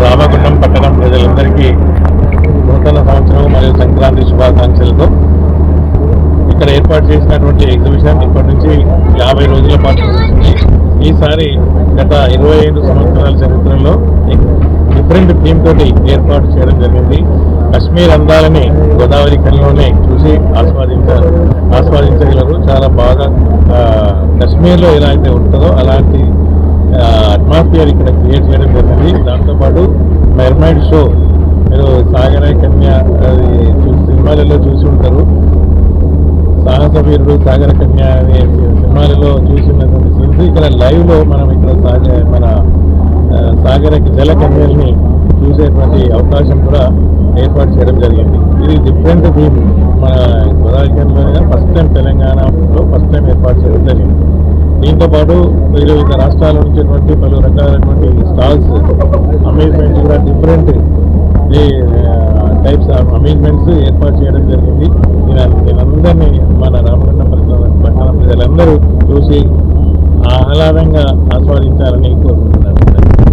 రామగుండం పట్టణం ప్రజలందరికీ నూతన సంవత్సరం మరియు సంక్రాంతి శుభాకాంక్షలతో ఇక్కడ ఏర్పాటు చేసినటువంటి ఎగ్జిబిషన్ ఇప్పటి నుంచి 50 రోజుల పాటు ఉంటుంది. ఈసారి గత 25 సంవత్సరాల చరిత్రలో డిఫరెంట్ థీమ్ తోటి ఏర్పాటు చేయడం జరిగింది. కశ్మీర్ అందాలని గోదావరి కనిలోనే చూసి ఆస్వాదించగలరు. చాలా బాగా కశ్మీర్లో ఎలా అయితే ఉంటుందో అలాంటి అట్మాస్ఫియర్ ఇక్కడ క్రియేట్ చేయడం జరిగింది. దాంతోపాటు మెర్మైడ్ షో మీరు సాగర కన్య అది సినిమాలలో చూసి ఉంటారు. సాహస వీరుడు సాగర కన్య అనే సినిమాలలో చూసినటువంటి సీన్స్ ఇక్కడ లైవ్ లో మనం ఇక్కడ మన సాగర జల కన్యల్ని చూసేటువంటి అవకాశం కూడా ఏర్పాటు చేయడం జరిగింది. ఇది డిఫరెంట్ థీమ్ మన గోదావరిలో ఫస్ట్ టైం తెలంగాణలో ఫస్ట్ టైం ఏర్పాటు చేయడం జరిగింది. దీంతో పాటు వివిధ రాష్ట్రాల నుంచి పలు రకాలైనటువంటి స్టాల్స్ అమ్యూజ్మెంట్స్ కూడా డిఫరెంట్ టైప్స్ ఆఫ్ అమ్యూజ్మెంట్స్ ఏర్పాటు చేయడం జరిగింది. దీనందరినీ మన రామగుండం పట్టణ ప్రజలందరూ చూసి ఆహ్లాదంగా ఆస్వాదించాలని కోరుకుంటున్నాను.